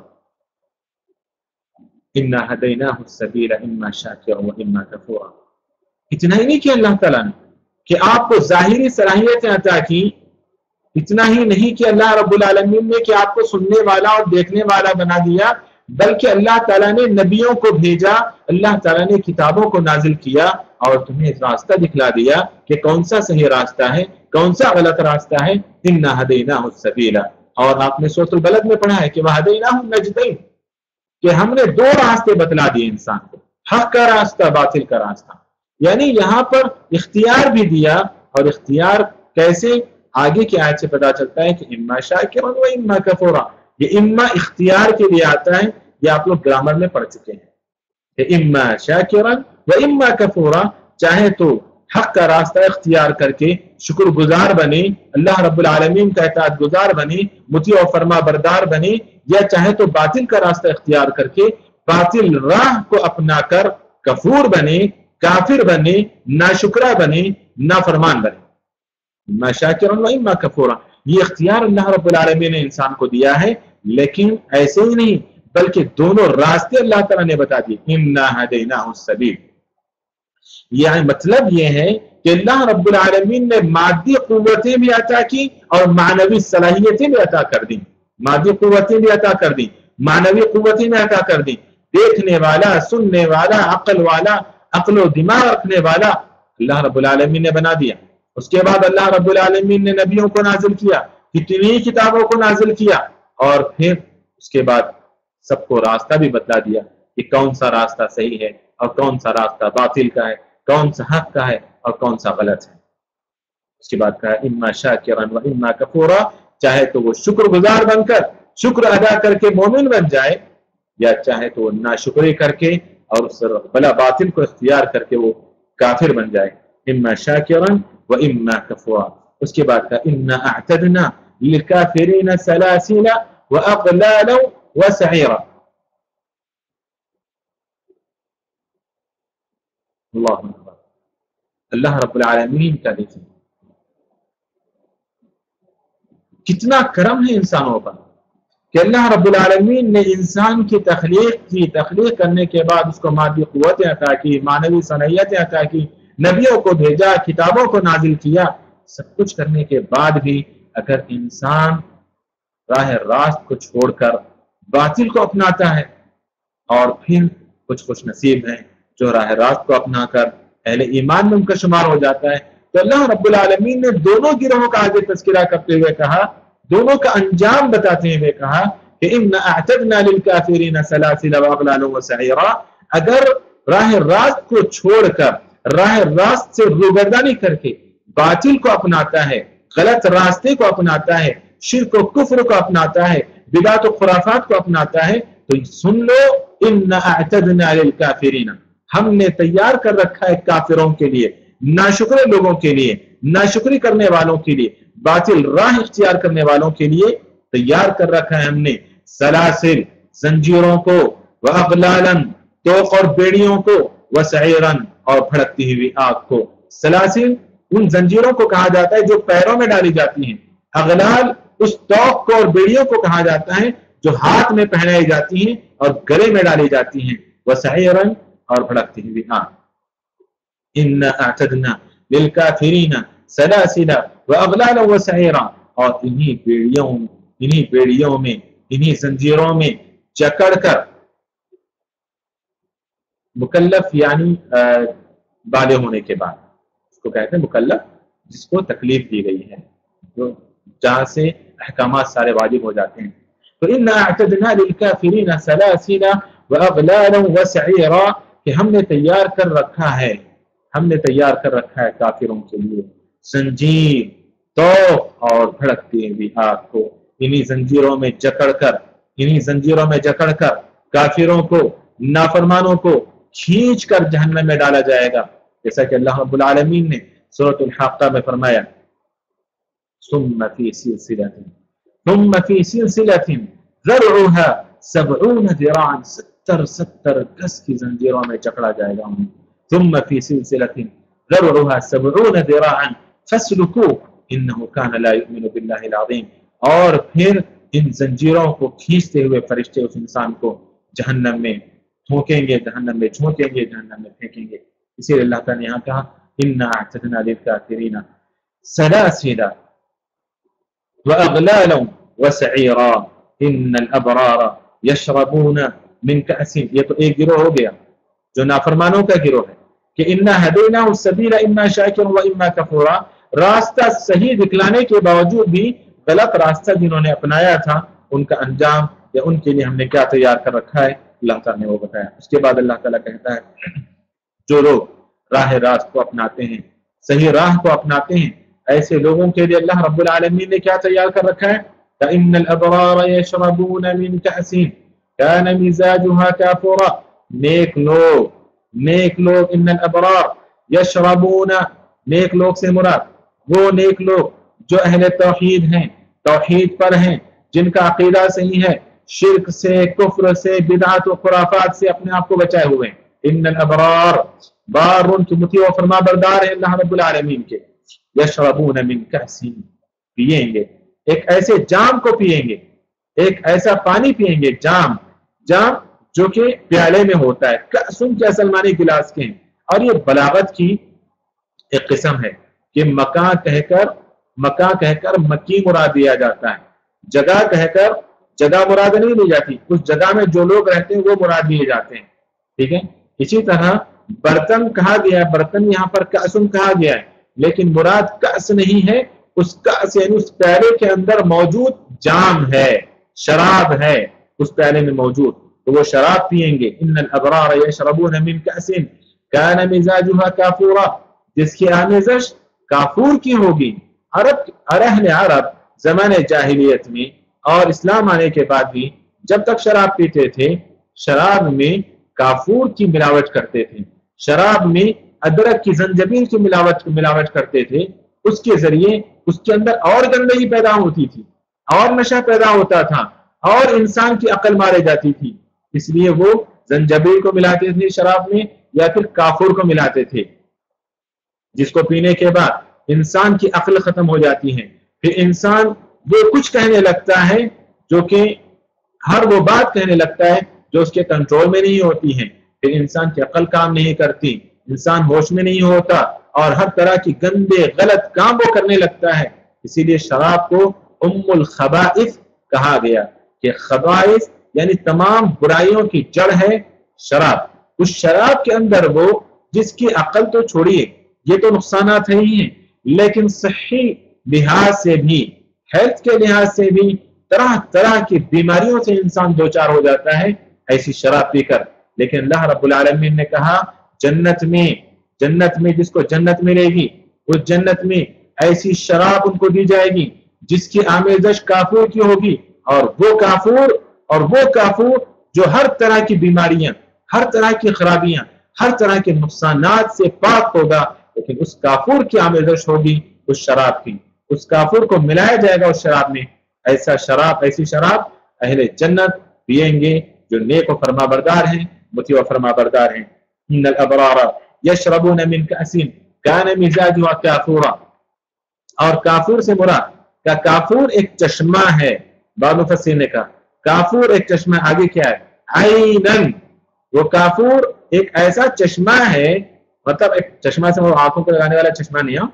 إِنَّا هَدَيْنَاهُ السَّبِيلَ إِمَّا شَاكِرًا وَإِمَّا كَفُورًا. اتنا ہی نہیں کہ اللہ تعالیٰ نے کہ آپ کو ظاہری صلاحیتیں عطا کی, اتنا ہی نہیں کہ اللہ رب العالمین نے کہ آپ کو سننے والا اور دیکھنے والا بنا دیا, بلکہ اللہ تعالیٰ نے نبیوں کو بھیجا, اللہ تعالیٰ نے کتابوں کو نازل کیا اور تمہیں راستہ دکھلا دیا کہ کون سا صحیح راستہ ہے, کون سا غلط راستہ ہے. إِنَّا هَدَيْنَاهُ السَّبِيلَ. اور آپ نے سورۃ البلد میں پڑھا ہے کہ وَهَدَيْنَاهُ النَّجْدَيْنِ, کہ ہم نے دو راستے بتلا دیے انسان کو, حق کا راستہ, باطل کا راستہ. یعنی یہاں پر اختیار بھی دیا, اور اختیار کیسے آگے کی آیت سے پتا چلتا ہے کہ اما شاکرا و اما کفورا. یہ اما اختیار کے لیے آتا ہے, یہ آپ لوگ گرامر میں پڑھ چکے ہیں کہ اما شاکرا و اما کفورا, چاہے تو حق کا راستہ اختیار کر کے شکر گزار بنے, اللہ رب العالمین کا اطاعت گزار بنے, مطیع و فرما بردار بنے, یا چاہے تو باطل کا راستہ اختیار کر کے باطل راہ کو اپنا کر کفور بنے, کافر بنے, ناشکرہ بنے, نافرمان بنے. اما شاکرا و اما کفورا, یہ اختیار اللہ رب العالمین نے انسان کو دیا ہے. لیکن ایسے ہی نہیں, بلکہ دونوں راستے اللہ تعالیٰ نے بتا دیے. انا ہدیناہ السبیل, یعنی مطلب یہ ہے کہ اللہ رب العالمین نے مادی قوتیں بھی عطا کی اور معنوی صلاحیتیں بھی عطا کر دی. مادی قوتیں بھی عطا کر دی, معنوی قوتیں بھی عطا کر دی. دیکھنے والا, سننے والا, عقل والا, عقل و دماغ رکھنے والا اللہ رب العالمین نے بنا دیا. اس کے بعد اللہ رب العالمین نے نبیوں کو نازل کیا, کتنی کتابوں کو نازل کیا, اور پھر اس کے بعد سب کو راستہ بھی بتلا دیا کہ کون سا راستہ صحیح ہے اور کون سا راستہ باطل کا ہے, کون سا حق کا ہے اور کون سا غلط ہے. اس کے بعد کہا اما شاکرا و اما کفورا, چاہے تو وہ شکر گزار بن کر شکر ادا کر کے مومن بن جائے, یا چاہے تو وہ ناشکری کر کے اور اس بلا باطل کو اختیار کر کے وہ کافر بن جائے. اما شاکرا و اما کفورا. اس کے بعد کہا انا اعتدنا للکافرین سلاسل واغلالا وسعیرا. اللہ اکبر, اللہ رب العالمین کا دیکھیں کتنا کرم ہے انسانوں پر. کہ اللہ رب العالمین نے انسان کی تخلیق کرنے کے بعد اس کو مادی قوتیں عطا کی، معنوی صلاحیتیں عطا کی، نبیوں کو بھیجا، کتابوں کو نازل کیا، سب کچھ کرنے کے بعد بھی اگر انسان راہ راست کو چھوڑ کر باطل کو اپناتا ہے، اور پھر کچھ خوش نصیب ہیں جو راہ راست کو اپنا کر اہل ایمان میں ان کا شمار ہو جاتا ہے، تو اللہ رب العالمین نے دونوں گروہوں کا آگے تذکرہ کرتے ہوئے کہا، دونوں کا انجام بتاتے ہوئے کہا کہ اِنَّا أَعْتَدْنَا لِلْكَافِرِينَ سَلَاسِلَ وَأَغْلَالًا وَسَعِيرًا، اگر راہ راست کو چھوڑ کر راہ راست سے روگردانی کر کے باطل کو اپناتا ہے، غلط راستے کو اپناتا ہے، شرک و کفر کو اپناتا ہے، بدعت و خرافات کو اپناتا ہے، تو سن لو اِنَّا أَعْتَدْنَا لِلْكَافِرِينَ، ہم نے تیار کر رکھا ہے کافروں کے لیے، ناشکر لوگوں کے لیے، ناشکری کرنے والوں کے لیے، باطل راہ اختیار کرنے والوں کے لیے تیار کر رکھا ہے ہم نے سلاسل زنجیروں کو، وَأَغْلَالًا توق اور بیڑیوں کو، وَسَعِيرًا اور بھڑکتی ہوئی آگ کو۔ سلاسل ان زنجیروں کو کہا جاتا ہے جو پیروں میں ڈالی جاتی ہیں، اغلال اس توق کو اور بیڑیوں کو کہا جاتا ہے جو ہاتھ میں پہنائی جاتی ہیں اور گلے میں ڈالی جاتی ہیں، وَسَعِيرًا اور بھڑکتی ہوئی آگ۔ إِنَّا أَعْتَدْنَا لِلْكَافِرِينَ سَلَاسِلَ وَأَغْلَالًا وَسَعِيرًا، اور انہی بیڑیوں میں، انہی زنجیروں میں جکڑ کر، مکلف یعنی بالغ ہونے کے بعد، اس کو کہتے ہیں مکلف جس کو تکلیف دی گئی ہے، جو جہاں سے احکامات سارے واجب ہو جاتے ہیں، تو إِنَّا أَعْتَدْنَا لِلْكَافِرِينَ سَلَاسِلَ وَأَغْلَالًا وَسَعِيرًا، کہ ہم نے تیار کر رکھا ہے، ہم نے تیار کر رکھا ہے کافروں کے لیے زنجیر، توق اور بھڑکتی ہوئی آگ کو، انہی زنجیروں میں جکڑ کر کافروں کو، نافرمانوں کو کھینچ کر جہنم میں ڈالا جائے گا، جیسا کہ اللہ رب العالمین نے سورۃ الحاقہ میں فرمایا، ثم فی سلسلۃ ذرعها 70 ذراعا، 70 گز کی زنجیروں میں جکڑا جائے گا انہیں، ثم فی سلسلۃ ذرعها 70 ذراعا فاسلکوہ انہ کان لا یؤمن باللہ العظیم، اور پھر ان زنجیروں کو کھینچتے ہوئے فرشتے اس انسان کو جہنم میں ٹھونکیں گے، جہنم میں جھونکیں گے، جہنم میں پھینکیں گے۔ اسی لیے اللہ تعالیٰ نے یہاں کہا اِنَّا أَعْتَدْنَا لِلْكَافِرِينَ سَلَاسِلَ وَأَغْلَالًا وَسَعِيرًا إِنَّ الْأَبْرَارَ يَشْرَبُونَ مِنْ كَأْسٍ، یہ تو ایک گروہ ہو گیا جو نافرمانوں کا گروہ ہے کہ اِنَّا هَدَيْنَاهُ السَّبِيلَ إِمَّا شَاكِرًا وَإِمَّا كَفُورًا، راستہ صحیح دکھلانے کے باوجود بھی غلط راستہ جنہوں نے اپنایا تھا، ان کا انجام یا ان کے لیے ہم نے کیا تیار کر رکھا ہے، اللہ تعالیٰ نے وہ بتایا۔ اس کے بعد اللہ تعالیٰ کہتا ہے جو لوگ راہ راست کو اپناتے ہیں، صحیح راہ کو اپناتے ہیں، ایسے لوگوں کے لیے اللہ رب العالمین نے کیا تیار کر رکھا ہے، فَإِنَّ الْأَبْرَارَ يَشْرَبُونَ مِنْ كَأْسٍ كَانَ مِزَاجُهَا كَافُورًا، نیک لوگ ان الابرار یشربون، نیک لوگ سے مراد وہ نیک لوگ جو اہل توحید ہیں، توحید پر ہیں، جن کا عقیدہ صحیح ہے، شرک سے، کفر سے، بدعت و خرافات سے اپنے آپ کو بچائے ہوئے ہیں۔ ان الابرار بارون کی مطیع و فرما بردار ہیں اللہ رب العالمین کے، یشربون من کأس، پیئیں گے ایک ایسے جام کو، پیئیں گے ایک ایسا پانی پیئیں گے، جام جو کہ پیالے میں ہوتا ہے، کأسن کے اصل معنی گلاس کے ہیں، اور یہ بلاغت کی ایک قسم ہے کہ مکان کہہ کر مکی مراد دیا جاتا ہے، جگہ کہہ کر جگہ مراد نہیں لی جاتی، اس جگہ میں جو لوگ رہتے ہیں وہ مراد لیے جاتے ہیں، ٹھیک ہے۔ اسی طرح برتن کہا گیا ہے، برتن یہاں پر کأسن کہا گیا ہے، لیکن مراد کأس نہیں ہے، اس کأس یعنی اس پیالے کے اندر موجود جام ہے، شراب ہے اس پیالے میں موجود، تو وہ شراب پیئیں گے۔ ان الابرار یشربون من کأس کان مزاجها کافورا، جس کی آمیزش کافور کی ہوگی۔ اہل عرب زمانے جاہلیت میں اور اسلام آنے کے بعد بھی جب تک شراب پیتے تھے، شراب میں کافور کی ملاوٹ کرتے تھے، شراب میں ادرک کی، زنجبیل کی ملاوٹ کرتے تھے، اس کے ذریعے اس کے اندر اور گندگی پیدا ہوتی تھی، اور نشہ پیدا ہوتا تھا، اور انسان کی عقل مارے جاتی تھی، اس لیے وہ زنجبیل کو ملاتے تھے شراب میں، یا پھر کافور کو ملاتے تھے، جس کو پینے کے بعد انسان کی عقل ختم ہو جاتی ہے، پھر انسان وہ کچھ کہنے لگتا ہے جو کہ ہر وہ بات کہنے لگتا ہے جو اس کے کنٹرول میں نہیں ہوتی ہے، پھر انسان کی عقل کام نہیں کرتی، انسان ہوش میں نہیں ہوتا اور ہر طرح کی گندے غلط کام وہ کرنے لگتا ہے۔ اسی لیے شراب کو ام الخبائث کہا گیا کہ خبائث یعنی تمام برائیوں کی جڑ ہے شراب۔ اس شراب کے اندر وہ جس کی عقل تو چھوڑیے، یہ تو نقصانات ہی ہیں، لیکن صحی لحاظ سے بھی، ہیلتھ کے لحاظ سے بھی طرح طرح کی بیماریوں سے انسان دوچار ہو جاتا ہے ایسی شراب پی کر۔ لیکن اللہ رب العالمین نے کہا جنت میں جس کو جنت ملے گی، اس جنت میں ایسی شراب ان کو دی جائے گی جس کی آمیزش کافور کی ہوگی، اور وہ کافور جو ہر طرح کی بیماریاں، ہر طرح کی خرابیاں، ہر طرح کے نقصانات سے پاک ہوگا، لیکن اس کافور کی آمیزش ہوگی اس شراب کی، اس کافور کو ملایا جائے گا اس شراب میں۔ ایسی شراب اہل جنت پیئیں گے جو نیک و فرما بردار ہیں، مطیع و فرما بردار ہیں۔ ان الابرار یشربون من کأس کان مزاجها کافورا، اور کافور سے مراد کا کافور ایک چشمہ ہے، بعض مفسرین نے کہا کافور ایک چشمہ، آگے کیا ہے؟ عینن، وہ کافور ایک ایسا چشمہ ہے، مطلب ایک چشمہ سے وہ آنکھوں کو لگانے والا چشمہ نہیں ہے،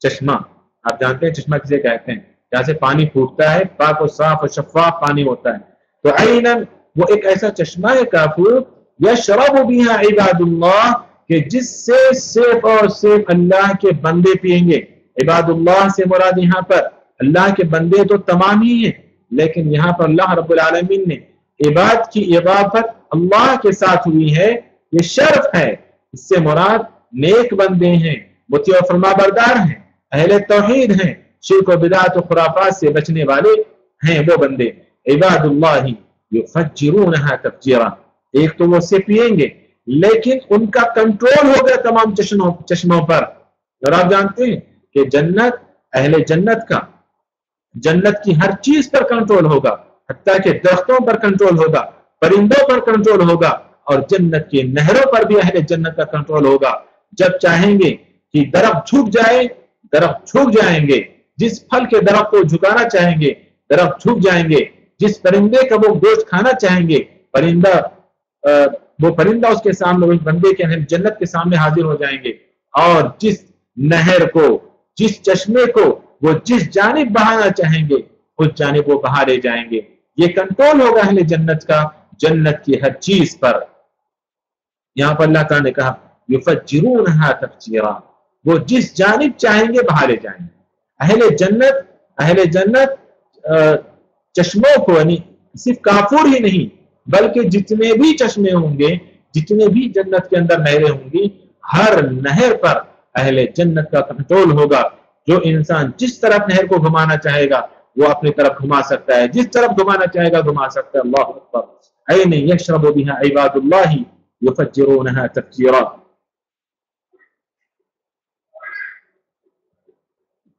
چشمہ آپ جانتے ہیں چشمہ کسے کہتے ہیں، جہاں سے پانی پھوٹتا ہے، پاک و صاف و شفاف پانی ہوتا ہے، تو عینن وہ ایک ایسا چشمہ ہے کافور، یشرب بها عباد اللہ، کہ جس سے صرف اور صرف اللہ کے بندے پیئیں گے۔ عباد اللہ سے مراد یہاں پر اللہ کے بندے تو تمام ہی ہیں، لیکن یہاں پر اللہ رب العالمین نے عباد کی اضافت اللہ کے ساتھ ہوئی ہے، یہ شرف ہے، اس سے مراد نیک بندے ہیں، مطیع و فرما بردار ہیں، اہل توحید ہیں، شرک و بدعت و خرافات سے بچنے والے ہیں وہ بندے۔ عباد اللہ یفجرونها تفجیرا، ایک تو وہ سے پیئیں گے لیکن ان کا کنٹرول ہوگا تمام چشموں پر، اور آپ جانتے ہیں کہ جنت، اہل جنت کا جنت کی ہر چیز پر کنٹرول ہوگا، حتیٰ کہ درختوں پر کنٹرول ہوگا، پرندوں پر کنٹرول ہوگا، اور جنت کی نہروں پر بھی اہل جنت کا کنٹرول ہوگا۔ جب چاہیں گے کہ درخت جھک جائے، درخت جھک جائیں گے، جس پھل کے درخت کو جھکانا چاہیں گے درخت جھک جائیں گے، جس پرندے کا وہ گوشت کھانا چاہیں گے وہ پرندہ اس کے سامنے، اس بندے کے جنت کے سامنے حاضر ہو جائیں گے، اور جس نہر کو، جس چشمے کو وہ جس جانب بہانا چاہیں گے اس جانب وہ بہا لے جائیں گے۔ یہ کنٹرول ہوگا اہل جنت کا جنت کی ہر چیز پر۔ یہاں پر اللہ تعالیٰ نے کہا یفجرونها تفجیرا، وہ جس جانب چاہیں گے بہا لے جائیں گے۔ اہل جنت چشموں کو، یعنی صرف کافور ہی نہیں بلکہ جتنے بھی چشمے ہوں گے، جتنے بھی جنت کے اندر نہریں ہوں گی، ہر نہر پر اہل جنت کا کنٹرول ہوگا۔ جو انسان جس طرف نہر کو گھمانا چاہے گا وہ اپنی طرف گھما سکتا ہے، جس طرف گھمانا چاہے گا گھما سکتا ہے۔ اللہ اکبر۔ عین یشرب بها عباد اللہ یفجرونها تفجیرا۔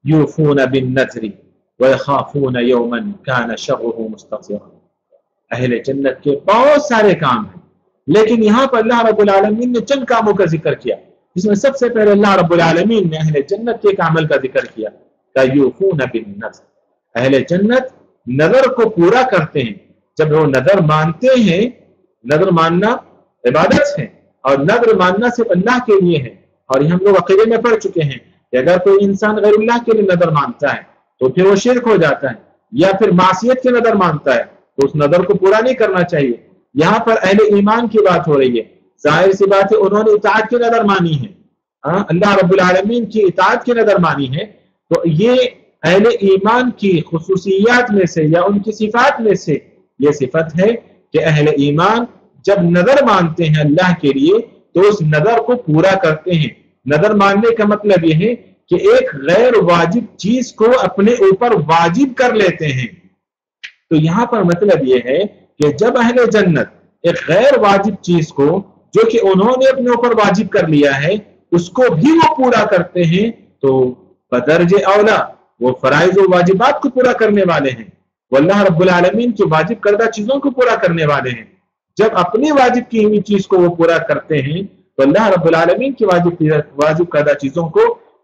یوفون بالنذر ویخافون یوما کان شره مستطیرا۔ اہل جنت کے بہت سارے کام ہیں، لیکن یہاں پر اللہ رب العالمین نے چند کاموں کا ذکر کیا، جس میں سب سے پہلے اللہ رب العالمین نے اہل جنت کے ایک عمل کا ذکر کیا کہ یوفون بالنذر، اہل جنت نظر کو پورا کرتے ہیں۔ جب وہ نظر مانتے ہیں، نظر ماننا عبادت ہے، اور نظر ماننا صرف اللہ کے لیے ہے، اور یہ ہم لوگ عقیدے میں پڑھ چکے ہیں کہ اگر کوئی انسان غیر اللہ کے لیے نظر مانتا ہے تو پھر وہ شرک ہو جاتا ہے، یا پھر معصیت کے نظر مانتا ہے تو اس نظر کو پورا نہیں کرنا چاہیے۔ یہاں پر اہل ایمان کی بات ہو رہی ہے، ظاہر سی بات ہے انہوں نے اطاعت کی نظر مانی ہے، اللہ رب العالمین کی اطاعت کی نظر مانی ہے، تو یہ اہل ایمان کی خصوصیات میں سے یا ان کی صفات میں سے یہ صفت ہے کہ اہل ایمان جب نظر مانتے ہیں اللہ کے لیے تو اس نظر کو پورا کرتے ہیں۔ نظر ماننے کا مطلب یہ ہے کہ ایک غیر واجب چیز کو اپنے اوپر واجب کر لیتے ہیں۔ تو یہاں پر مطلب یہ ہے کہ جب اہل جنت ایک غیر واجب چیز کو جو کہ انہوں نے اپنے اوپر واجب کر لیا ہے اس کو بھی وہ پورا کرتے ہیں تو بدرجہ اولا وہ فرائض و واجبات کو پورا کرنے والے ہیں، وہ اللہ رب العالمین کی واجب کردہ چیزوں کو پورا کرنے والے ہیں۔ جب اپنی واجب کی ہوئی چیز کو وہ پورا کرتے ہیں تو اللہ رب العالمین کی واجب کردہ چیزوں کو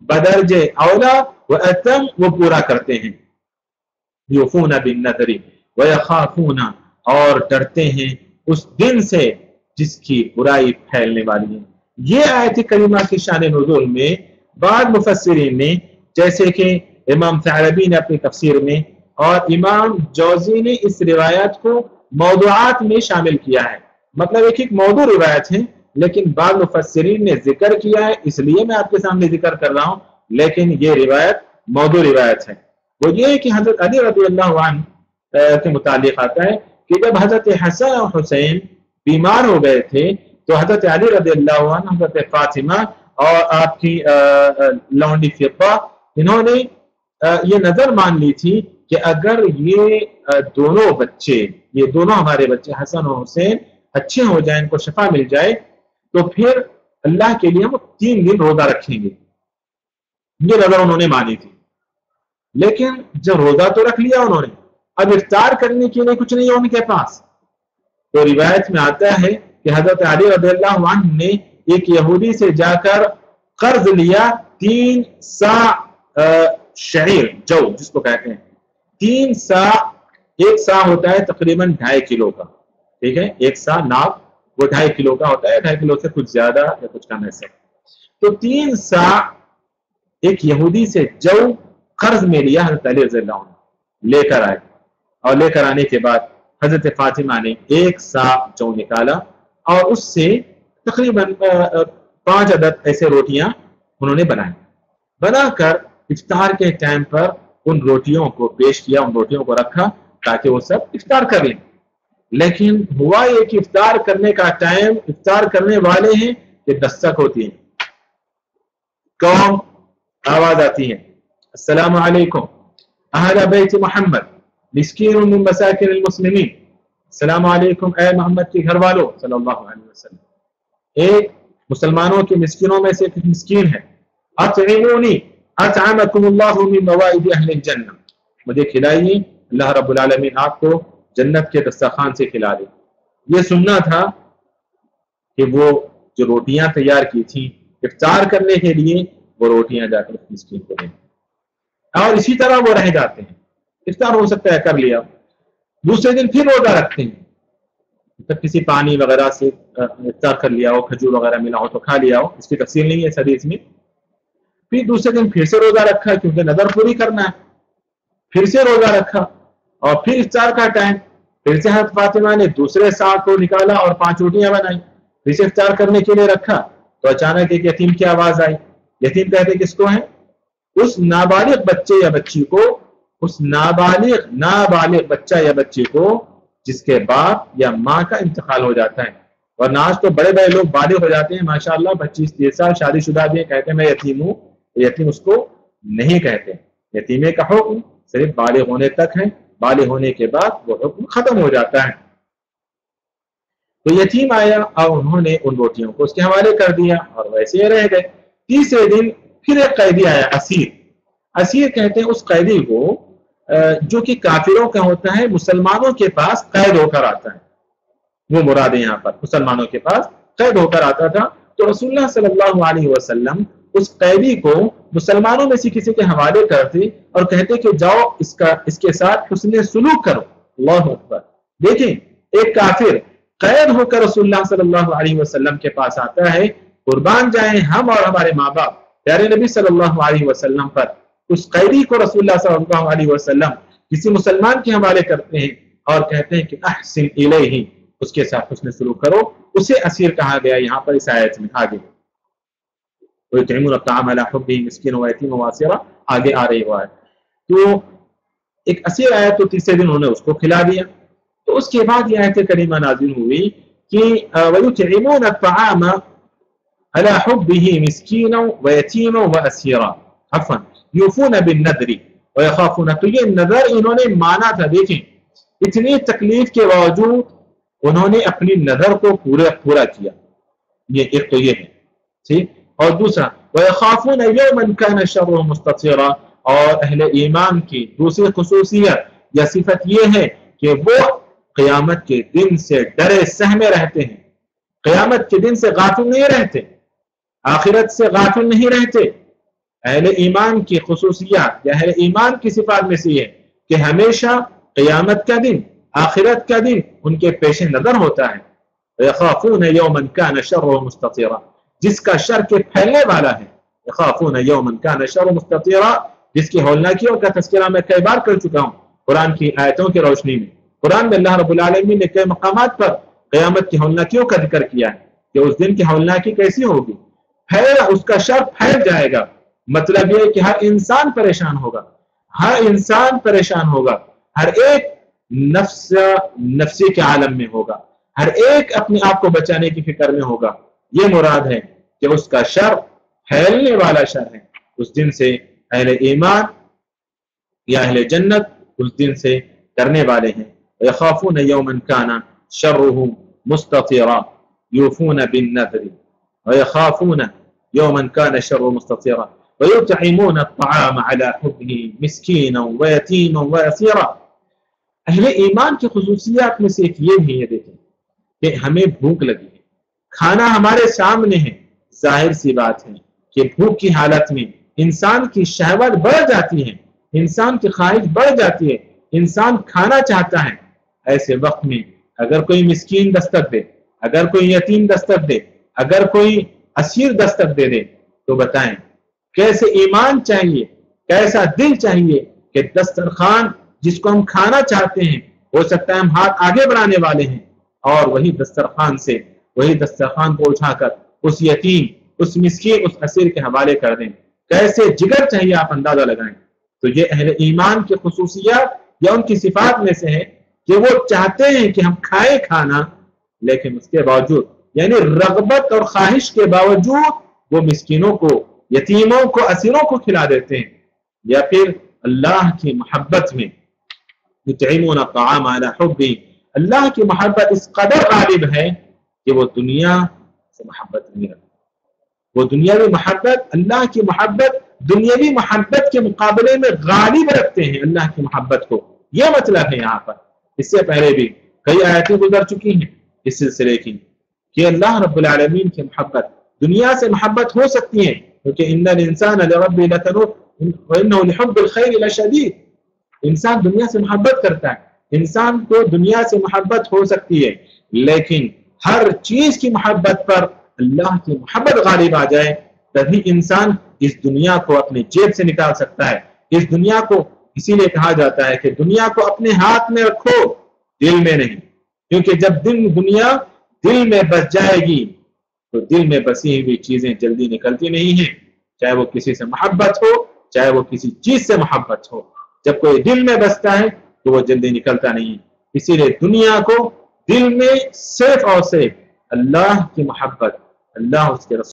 بدرجہ اولا و اتم وہ پورا کرتے ہیں۔ یوفون بالنذر ویخافون، اور ڈرتے ہیں اس دن سے جس کی برائی پھیلنے والی ہے۔ یہ آیت کریمہ کی شان نزول میں بعض مفسرین نے، جیسے کہ امام ثعلبی نے اپنی تفسیر میں اور امام جوزی نے اس روایت کو موضوعات میں شامل کیا ہے، مطلب ایک موضوع روایت ہے، لیکن بعض مفسرین نے ذکر کیا ہے، اس لیے میں آپ کے سامنے ذکر کر رہا ہوں، لیکن یہ روایت موضوع روایت ہے۔ وہ یہ ہے کہ حضرت علی رضی اللہ عنہ کے متعلق آتا ہے کہ جب حضرت حسن اور حسین بیمار ہو گئے تھے تو حضرت علی رضی اللہ عنہ، حضرت فاطمہ اور آپ کی لونڈی فقہ، انہوں نے یہ نظر مان لی تھی کہ اگر یہ دونوں بچے، یہ دونوں ہمارے بچے حسن اور حسین اچھے ہو جائیں، ان کو شفا مل جائے، تو پھر اللہ کے لیے ہم 3 دن روزہ رکھیں گے۔ یہ نظر انہوں نے مانی تھی، لیکن جب روزہ تو رکھ لیا انہوں نے، اب افطار کرنے کے لیے کچھ نہیں ہے ان کے پاس، تو روایت میں آتا ہے کہ حضرت علی رضی اللہ عنہ نے ایک یہودی سے جا کر قرض لیا 3 سا شعیر، جو جس کو کہتے ہیں 3 سا، 1 سا ہوتا ہے تقریباً 2.5 کلو کا، ٹھیک ہے، 1 سا ناپ وہ 2.5 کلو کا ہوتا ہے، 2.5 کلو سے کچھ زیادہ یا کچھ کم ایسے، تو 3 سا ایک یہودی سے جو قرض میں لیا حضرت علی رضی اللہ عنہ، لے کر آئے، اور لے کر آنے کے بعد حضرت فاطمہ نے 1 سا جو نکالا اور اس سے تقریباً 5 عدد ایسے روٹیاں انہوں نے بنائیں، بنا کر افطار کے ٹائم پر ان روٹیوں کو پیش کیا، ان روٹیوں کو رکھا تاکہ وہ سب افطار کر لیں۔ لیکن ہوا یہ کہ افطار کرنے کا ٹائم، افطار کرنے والے ہیں کہ دستک ہوتی ہے، قوم آواز آتی ہے، السلام علیکم اہل بیت محمد مسکین من مساکن المسلمین، السلام علیکم اے محمد کے گھر والوں صلی اللہ علیہ وسلم، ایک مسلمانوں کے مسکینوں میں سے ایک مسکین ہے، اطعمونی اطعمکم اللہ من موائد اہل الجنہ، مجھے کھلائیے، اللہ رب العالمین آپ کو جنت کے دسترخوان سے کھلا دے۔ یہ سننا تھا کہ وہ جو روٹیاں تیار کی تھیں افطار کرنے کے لیے، وہ روٹیاں جا کر اس مسکین کو دیں، اور اسی طرح وہ رہ جاتے ہیں، افطار ہو سکتا ہے کر لیا، دوسرے دن پھر روزہ رکھتے ہیں، تب کسی پانی وغیرہ سے افطار کر لیا ہو، کھجور وغیرہ ملا ہو تو کھا لیا ہو، اس کی تفصیل نہیں ہے اس حدیث میں، پھر دوسرے دن پھر سے روزہ رکھا کیونکہ نظر پوری کرنا ہے، پھر سے روزہ رکھا، اور پھر افطار کا ٹائم، پھر سے حضرت فاطمہ نے دوسرے سا کو نکالا اور 5 روٹیاں بنائی، پھر سے افطار کرنے کے لیے رکھا، تو اچانک ایک یتیم کی آواز آئی، یتیم کہتے کس کو ہیں؟ اس نابالغ بچے یا بچی کو، اس نابالغ بچہ یا بچی کو جس کے باپ یا ماں کا انتقال ہو جاتا ہے، اور آج تو بڑے بڑے لوگ بالغ ہو جاتے ہیں ماشاءاللہ، 25-30 سال شادی شدہ بھی کہتے ہیں میں یتیم ہوں، یتیم اس کو نہیں کہتے، یتیمے کا حکم صرف بالغ ہونے تک ہے، بالغ ہونے کے بعد وہ حکم ختم ہو جاتا ہے۔ تو یتیم آیا اور انہوں نے ان روٹیوں کو اس کے حوالے کر دیا اور ویسے ہی رہ گئے۔ تیسرے دن پھر ایک قیدی آیا، اسیر، اسیر کہتے ہیں اس قیدی کو جو کہ کافروں کا ہوتا ہے، مسلمانوں کے پاس قید ہو کر آتا ہے، وہ مراد ہے یہاں پر، مسلمانوں کے پاس قید ہو کر آتا تھا، تو رسول اللہ صلی اللہ علیہ وسلم اس قیدی کو مسلمانوں میں سے کسی کے حوالے کرتے اور کہتے کہ جاؤ اس کے ساتھ حسن سلوک کرو۔ اللہ اکبر، دیکھیں ایک کافر قید ہو کر رسول اللہ صلی اللہ علیہ وسلم کے پاس آتا ہے، قربان جائیں ہم اور ہمارے ماں باپ پیارے نبی صلی اللہ علیہ وسلم پر، اس قیدی کو رسول اللہ صلی اللہ علیہ وسلم کسی مسلمان کے حوالے کرتے ہیں اور کہتے ہیں کہ احسن الیہ، اس کے ساتھ حسن سلوک کرو، اسے اسیر کہا گیا یہاں پر اس آیت میں آگے، وَيُطْعِمُونَ الطَّعَامَ عَلَىٰ حُبِّهِ مِسْكِينًا وَيَتِيمًا وَأَسِيرًا، آگے آ رہی ہوا ہے، تو ایک اسیر آیا تو تیسرے دن انہوں نے اس کو کھلا دیا، تو اس کے بعد یہ آیت کریمہ نازل ہوئی کہ وَيُطْعِمُونَ الطَّعَامَ عَلَىٰ حُبِّهِ مِسْكِينًا وَيَتِيمًا وَأَسِيرًا، عفوا یوفون بالنذر ویخافون، تو یہ نظر انہوں نے مانا تھا، دیکھیں اتنی تکلیف کے باوجود انہوں نے اپنی نظر کو پورا کیا، یہ ایک تو یہ ہے ٹھیک، اور دوسرا وَيَخَافُونَ يَوْمًا كَانَ شَرُّهُ مُسْتَطِيرًا، اور اہل ایمان کی دوسری خصوصیت یا صفت یہ ہے کہ وہ قیامت کے دن سے ڈرے سہمے رہتے ہیں، قیامت کے دن سے غافل نہیں رہتے، آخرت سے غافل نہیں رہتے۔ اہل ایمان کی خصوصیات یا اہل ایمان کی صفات میں سے یہ کہ ہمیشہ قیامت کا دن آخرت کا دن ان کے پیش نظر ہوتا ہے. یخافون یوما کان شرہ مستطیرا، جس کا شر کے پھیلنے والا ہے. یخافون یوما کان شرہ مستطیرا، جس کی ہولناکیوں کا تذکرہ میں کئی بار کر چکا ہوں قرآن کی آیتوں کی روشنی میں. قرآن میں اللہ رب العالمین نے کئی مقامات پر قیامت کی ہولناکیوں کا ذکر کیا ہے کہ اس دن کی ہولناکی کیسی ہوگی. اس کا شر پھیل جائے گا. مطلب یہ کہ ہر انسان پریشان ہوگا، ہر انسان پریشان ہوگا، ہر ایک نفسی کے عالم میں ہوگا، ہر ایک اپنے آپ کو بچانے کی فکر میں ہوگا. یہ مراد ہے کہ اس کا شر پھیلنے والا شر ہے. اس دن سے اہل ایمان یا اہل جنت اس دن سے کرنے والے ہیں. وَيَخَافُونَ يَوْمًا كَانَ شَرُّهُ مُسْتَطِيرًا يُوفُونَ بِالنَّذْرِ وَيَخَافُونَ يَوْمًا كَانَ شَرُّهُ مُسْتَطِيرًا وَيُطْعِمُونَ الطَّعَامَ عَلَى حُبِّهِ مِسْكِينًا وَيَتِيمًا وَأَسِيرًا. اہل ایمان کی خصوصیات میں سے ایک یہ بھی ہے دیکھیں کہ ہمیں بھوک لگی ہے، کھانا ہمارے سامنے ہے. ظاہر سی بات ہے کہ بھوک کی حالت میں انسان کی شہوت بڑھ جاتی ہے، انسان کی خواہش بڑھ جاتی ہے، انسان کھانا چاہتا ہے. ایسے وقت میں اگر کوئی مسکین دستک دے، اگر کوئی یتیم دستک دے، اگر کوئی اسیر دستک دے دے تو بتائیں کیسے ایمان چاہیے، کیسا دل چاہیے کہ دسترخوان جس کو ہم کھانا چاہتے ہیں، ہو سکتا ہے ہم ہاتھ آگے بڑھانے والے ہیں اور وہی دسترخوان کو اٹھا کر اس یتیم، اس مسکین، اس اسیر کے حوالے کر دیں. کیسے جگر چاہیے آپ اندازہ لگائیں. تو یہ اہل ایمان کی خصوصیات یا ان کی صفات میں سے ہے کہ وہ چاہتے ہیں کہ ہم کھائیں کھانا، لیکن اس کے باوجود یعنی رغبت اور خواہش کے باوجود وہ مسکینوں کو، یتیموں کو، اسیروں کو کھلا دیتے ہیں. یا پھر اللہ کی محبت میں یطعمون الطعام علی حبہ، اللہ کی محبت اس قدر غالب ہے کہ وہ دنیا سے محبت نہیں رکھتے. وہ دنیاوی محبت، اللہ کی محبت دنیاوی محبت کے مقابلے میں غالب رکھتے ہیں اللہ کی محبت کو. یہ مطلب ہے یہاں پر. اس سے پہلے بھی کئی آیتیں گزر چکی ہیں اس سلسلے کی کہ اللہ رب العالمین کی محبت، دنیا سے محبت ہو سکتی ہے کیونکہ ان الانسان لربہ لکنود وانہ لحب الخیر لشدید. انسان دنیا سے محبت کرتا ہے، انسان کو دنیا سے محبت ہو سکتی ہے، لیکن ہر چیز کی محبت پر اللہ کی محبت غالب آ جائے تبھی انسان اس دنیا کو اپنے جیب سے نکال سکتا ہے. اس دنیا کو اسی لیے کہا جاتا ہے کہ دنیا کو اپنے ہاتھ میں رکھو، دل میں نہیں. کیونکہ جب دنیا دل میں بس جائے گی تو دل میں بسی ہوئی چیزیں جلدی نکلتی نہیں ہیں، چاہے وہ کسی سے محبت ہو، چاہے وہ کسی چیز سے محبت ہو. جب کوئی دل میں بستا ہے تو وہ جلدی نکلتا نہیں. اسی لیے دنیا کو دل میں صرف اور صرف اللہ کی محبت، اللہ اس کے رسول